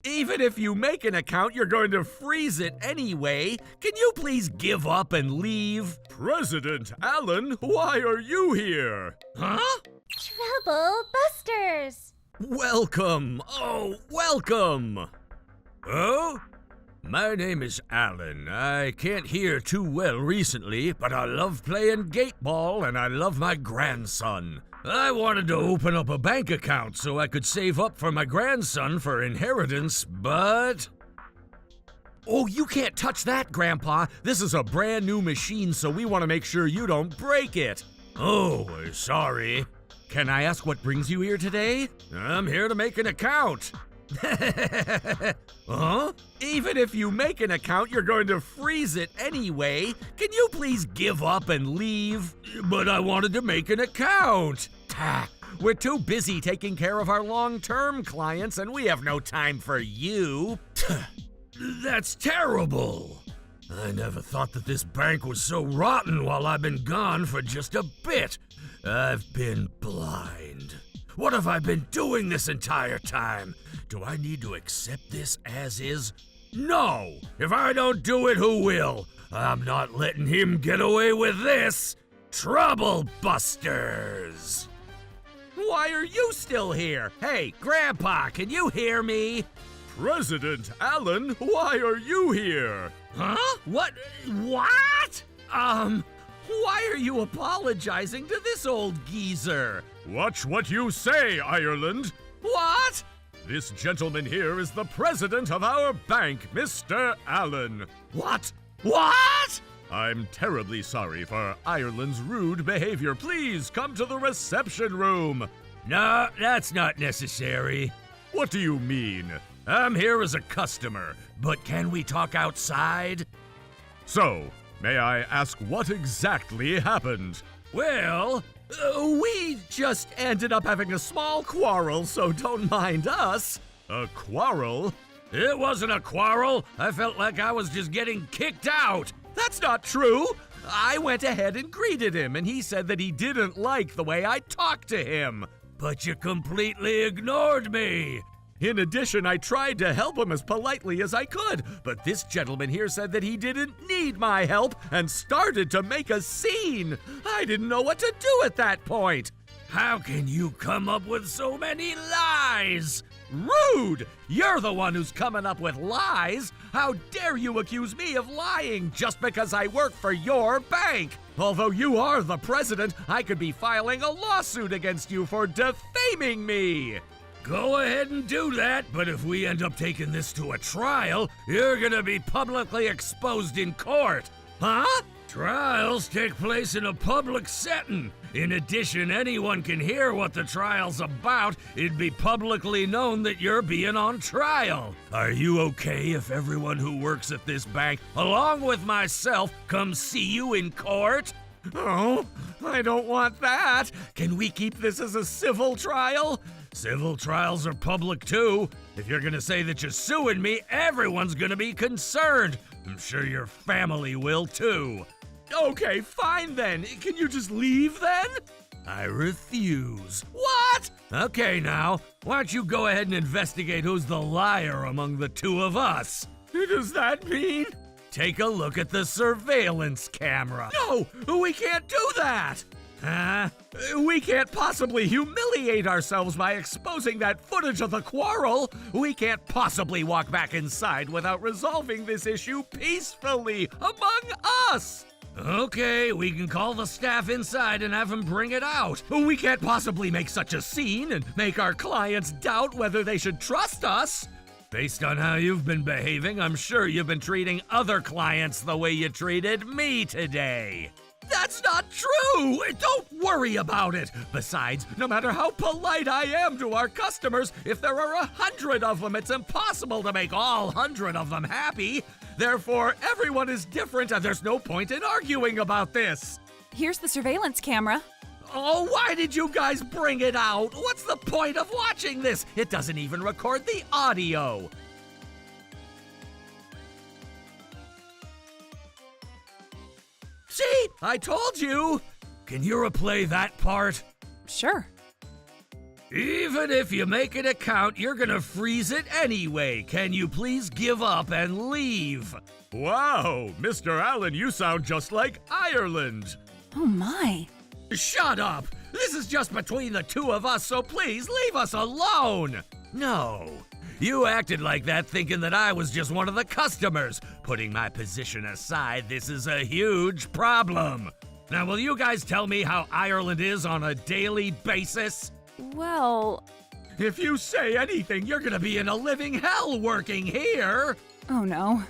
Even if you make an account, you're going to freeze it anyway. Can you please give up and leave? President Allen, why are you here? Huh? Trouble Busters! Welcome! Oh, welcome! Oh? My name is Alan. I can't hear too well recently, but I love playing gate ball and I love my grandson. I wanted to open up a bank account so I could save up for my grandson for inheritance, but... Oh, you can't touch that, Grandpa. This is a brand new machine, so we want to make sure you don't break it. Oh, sorry. Can I ask what brings you here today? I'm here to make an account. Huh? Even if you make an account, you're going to freeze it anyway. Can you please give up and leave? But I wanted to make an account. We're too busy taking care of our long-term clients, and we have no time for you. That's terrible. I never thought that this bank was so rotten while I've been gone for just a bit. I've been blind. What have I been doing this entire time? Do I need to accept this as is? No! If I don't do it, who will? I'm not letting him get away with this! Trouble Busters! Why are you still here? Hey, Grandpa, can you hear me? President Allen, why are you here? Huh? What? Why are you apologizing to this old geezer? Watch what you say, Ireland. What? This gentleman here is the president of our bank, Mr. Allen. What? What? I'm terribly sorry for Ireland's rude behavior. Please come to the reception room. No, that's not necessary. What do you mean? I'm here as a customer, but can we talk outside? So, may I ask what exactly happened? Well, we just ended up having a small quarrel, so don't mind us. A quarrel? It wasn't a quarrel. I felt like I was just getting kicked out. That's not true. I went ahead and greeted him, and he said that he didn't like the way I talked to him. But you completely ignored me. In addition, I tried to help him as politely as I could, but this gentleman here said that he didn't need my help and started to make a scene. I didn't know what to do at that point. How can you come up with so many lies? Rude! You're the one who's coming up with lies. How dare you accuse me of lying just because I work for your bank? Although you are the president, I could be filing a lawsuit against you for defaming me. Go ahead and do that, but if we end up taking this to a trial, you're gonna be publicly exposed in court. Huh? Trials take place in a public setting. In addition, anyone can hear what the trial's about. It'd be publicly known that you're being on trial. Are you okay if everyone who works at this bank, along with myself, comes see you in court? Oh, I don't want that. Can we keep this as a civil trial? Civil trials are public too. If you're gonna say that you're suing me, everyone's gonna be concerned. I'm sure your family will too. Okay, fine then. Can you just leave then? I refuse. What? Okay now, why don't you go ahead and investigate who's the liar among the two of us? Does that mean? Take a look at the surveillance camera. No, we can't do that. Huh? We can't possibly humiliate ourselves by exposing that footage of the quarrel. We can't possibly walk back inside without resolving this issue peacefully among us. Okay, we can call the staff inside and have them bring it out. We can't possibly make such a scene and make our clients doubt whether they should trust us. Based on how you've been behaving, I'm sure you've been treating other clients the way you treated me today. That's not true! Don't worry about it! Besides, no matter how polite I am to our customers, if there are 100 of them, it's impossible to make all 100 of them happy. Therefore, everyone is different and there's no point in arguing about this. Here's the surveillance camera. Oh, why did you guys bring it out? What's the point of watching this? It doesn't even record the audio. See? I told you! Can you replay that part? Sure. Even if you make an account, you're gonna freeze it anyway. Can you please give up and leave? Wow, Mr. Allen, you sound just like Ireland. Oh my. Shut up! This is just between the two of us, so please leave us alone! No. You acted like that thinking that I was just one of the customers. Putting my position aside, this is a huge problem. Now, will you guys tell me how Ireland is on a daily basis? Well, If you say anything, you're gonna be in a living hell working here! oh no.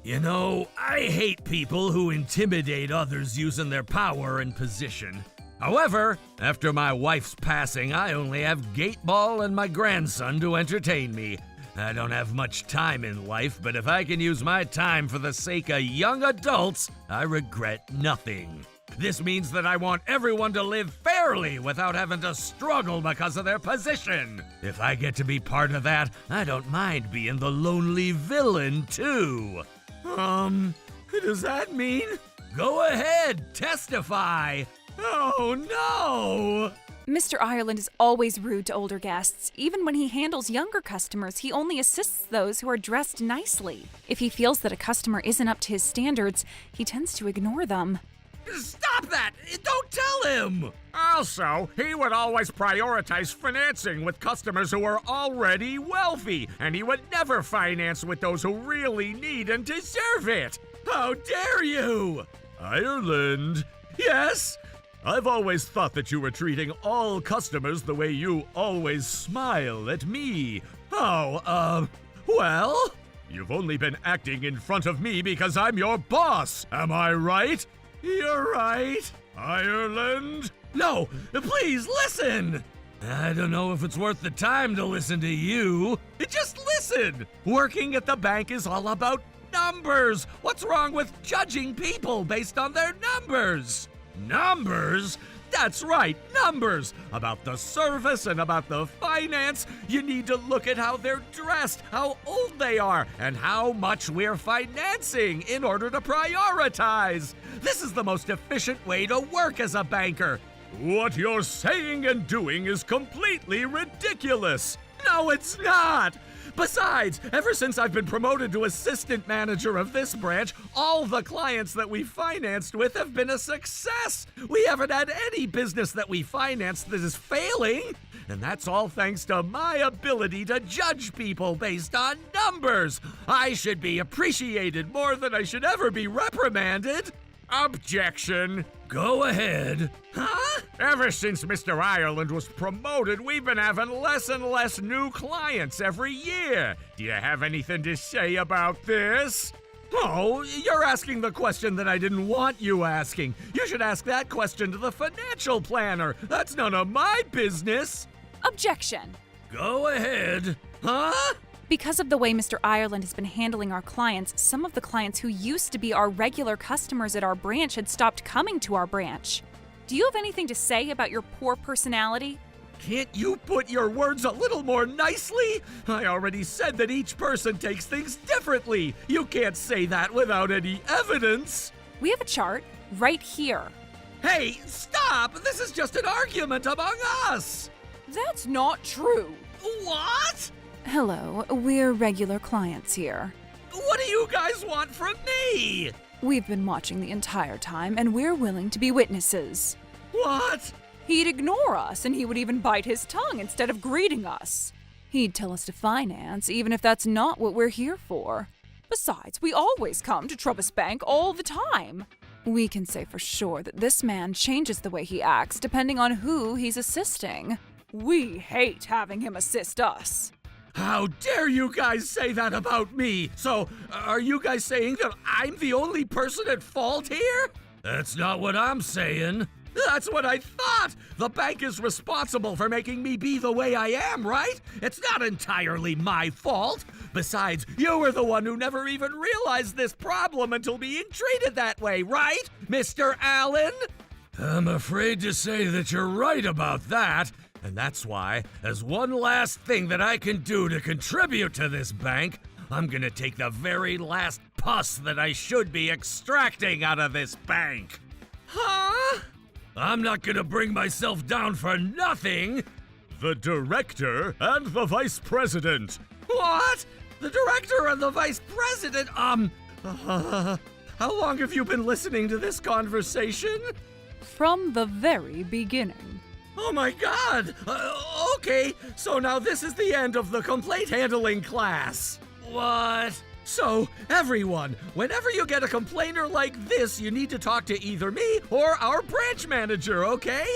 You know, I hate people who intimidate others using their power and position. However, after my wife's passing, I only have Gateball and my grandson to entertain me. I don't have much time in life, but if I can use my time for the sake of young adults, I regret nothing. This means that I want everyone to live fairly without having to struggle because of their position. If I get to be part of that, I don't mind being the lonely villain, too. Does that mean? Go ahead, testify. Oh, no! Mr. Ireland is always rude to older guests. Even when he handles younger customers, he only assists those who are dressed nicely. If he feels that a customer isn't up to his standards, he tends to ignore them. Stop that! Don't tell him! Also, he would always prioritize financing with customers who are already wealthy, and he would never finance with those who really need and deserve it! How dare you! Ireland? Yes? I've always thought that you were treating all customers the way you always smile at me. Oh, well? You've only been acting in front of me because I'm your boss, am I right? You're right, Ireland. No, please listen. I don't know if it's worth the time to listen to you. Just listen. Working at the bank is all about numbers. What's wrong with judging people based on their numbers? Numbers? That's right, numbers! About the service and about the finance, you need to look at how they're dressed, how old they are, and how much we're financing in order to prioritize. This is the most efficient way to work as a banker. What you're saying and doing is completely ridiculous. No, it's not! Besides, ever since I've been promoted to assistant manager of this branch, all the clients that we financed with have been a success. We haven't had any business that we financed that is failing. And that's all thanks to my ability to judge people based on numbers. I should be appreciated more than I should ever be reprimanded. Objection. Go ahead. Huh? Ever since Mr. Ireland was promoted, we've been having less and less new clients every year. Do you have anything to say about this? Oh, you're asking the question that I didn't want you asking. You should ask that question to the financial planner. That's none of my business. Objection. Go ahead. Huh? Because of the way Mr. Ireland has been handling our clients, some of the clients who used to be our regular customers at our branch had stopped coming to our branch. Do you have anything to say about your poor personality? Can't you put your words a little more nicely? I already said that each person takes things differently. You can't say that without any evidence. We have a chart right here. Hey, stop! This is just an argument among us! That's not true. What? Hello, we're regular clients here. What do you guys want from me? We've been watching the entire time, and we're willing to be witnesses. What? He'd ignore us, and he would even bite his tongue instead of greeting us. He'd tell us to finance, even if that's not what we're here for. Besides, we always come to Trubus Bank all the time. We can say for sure that this man changes the way he acts depending on who he's assisting. We hate having him assist us. How dare you guys say that about me? So, are you guys saying that I'm the only person at fault here? That's not what I'm saying. That's what I thought! The bank is responsible for making me be the way I am, right? It's not entirely my fault. Besides, you were the one who never even realized this problem until being treated that way, right, Mr. Allen? I'm afraid to say that you're right about that. And that's why, as one last thing that I can do to contribute to this bank, I'm gonna take the very last pus that I should be extracting out of this bank. Huh? I'm not gonna bring myself down for nothing. the director and the vice president. What? The director and the vice president? How long have you been listening to this conversation? From the very beginning. Oh my god! Okay, so now this is the end of the complaint handling class. What? So, everyone, whenever you get a complainer like this, you need to talk to either me or our branch manager, okay?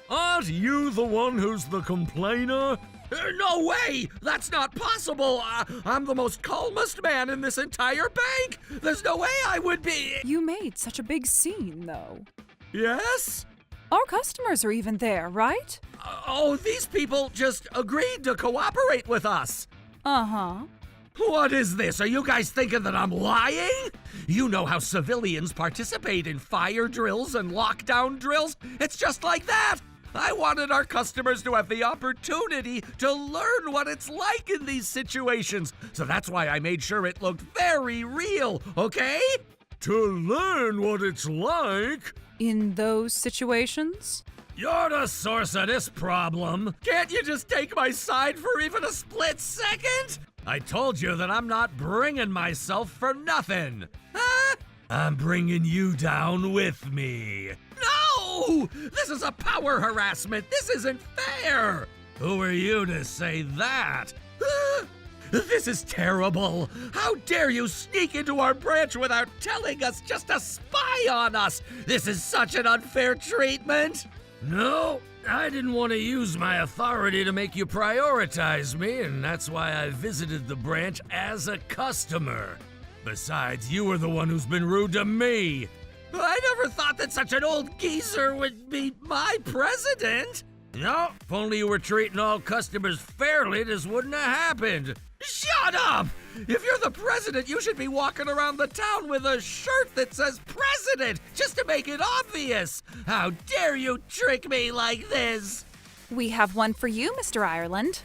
Aren't you the one who's the complainer? No way! That's not possible! I'm the most calmest man in this entire bank! There's no way I would be... You made such a big scene, though. Yes? Our customers are even there, right? These people just agreed to cooperate with us. Uh-huh. What is this? Are you guys thinking that I'm lying? You know how civilians participate in fire drills and lockdown drills? It's just like that. I wanted our customers to have the opportunity to learn what it's like in these situations. So that's why I made sure it looked very real, okay? To learn what it's like? In those situations? You're the source of this problem. Can't you just take my side for even a split second? I told you that I'm not bringing myself for nothing. Huh? I'm bringing you down with me. No! This is a power harassment. This isn't fair. Who are you to say that? This is terrible. How dare you sneak into our branch without telling us, just to spy on us? This is such an unfair treatment. No, I didn't want to use my authority to make you prioritize me, and that's why I visited the branch as a customer. Besides, you were the one who's been rude to me. I never thought that such an old geezer would be my president. No, if only you were treating all customers fairly, this wouldn't have happened. Shut up! If you're the president, you should be walking around the town with a shirt that says president, just to make it obvious. How dare you trick me like this? We have one for you, Mr. Ireland.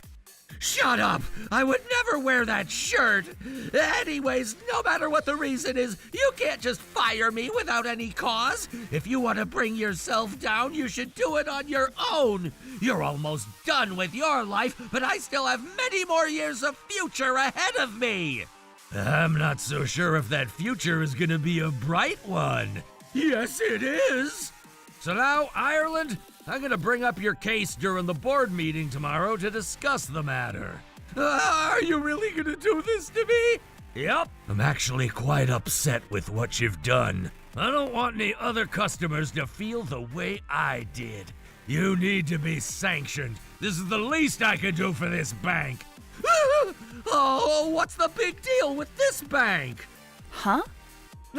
Shut up! I would never wear that shirt! Anyways, no matter what the reason is, you can't just fire me without any cause. If you want to bring yourself down, you should do it on your own. You're almost done with your life, but I still have many more years of future ahead of me. I'm not so sure if that future is gonna be a bright one. Yes, it is. So now, Ireland, I'm gonna bring up your case during the board meeting tomorrow to discuss the matter. Are you really gonna do this to me? Yep. I'm actually quite upset with what you've done. I don't want any other customers to feel the way I did. You need to be sanctioned. This is the least I can do for this bank. Oh, what's the big deal with this bank? Huh?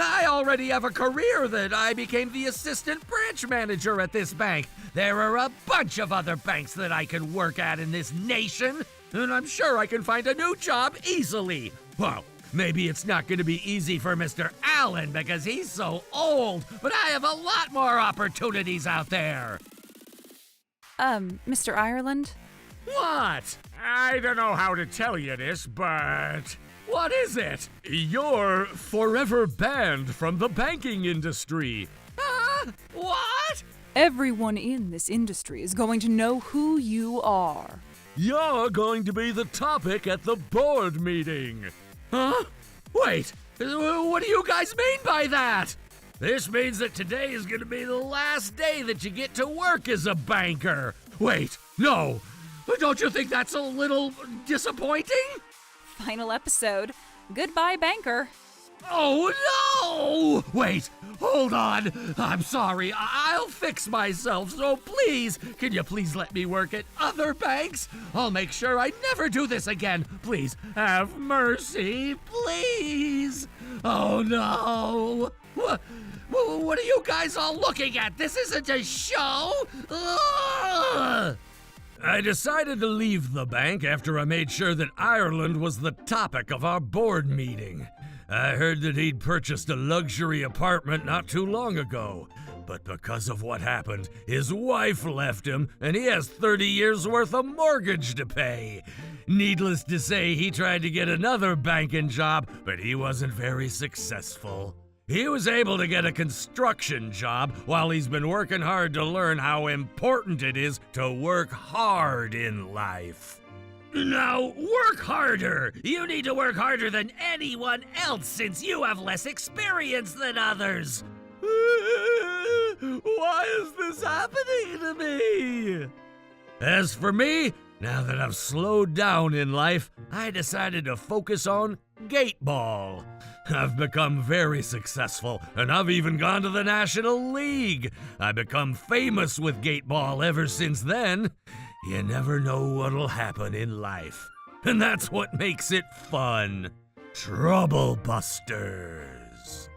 I already have a career that I became the assistant branch manager at this bank. There are a bunch of other banks that I can work at in this nation, and I'm sure I can find a new job easily. Well, maybe it's not going to be easy for Mr. Allen because he's so old, but I have a lot more opportunities out there. Mr. Ireland? What? I don't know how to tell you this, but What is it? you're forever banned from the banking industry. What? Everyone in this industry is going to know who you are. You're going to be the topic at the board meeting. Huh? Wait, what do you guys mean by that? This means that today is going to be the last day that you get to work as a banker. Wait, no. Don't you think that's a little disappointing? Final episode. Goodbye, banker. Oh, no! Wait, hold on. I'm sorry. I'll fix myself, so please, can you please let me work at other banks? I'll make sure I never do this again. Please, have mercy, please. Oh, no. What are you guys all looking at? This isn't a show. Ugh! I decided to leave the bank after I made sure that Ireland was the topic of our board meeting. I heard that he'd purchased a luxury apartment not too long ago, but because of what happened, his wife left him and he has 30 years worth of mortgage to pay. Needless to say, he tried to get another banking job, but he wasn't very successful. He was able to get a construction job while he's been working hard to learn how important it is to work hard in life. Now, work harder! You need to work harder than anyone else since you have less experience than others! Why is this happening to me? As for me, now that I've slowed down in life, I decided to focus on Gateball. I've become very successful, and I've even gone to the National League. I've become famous with Gateball ever since then. You never know what'll happen in life, and that's what makes it fun. Trouble Busters.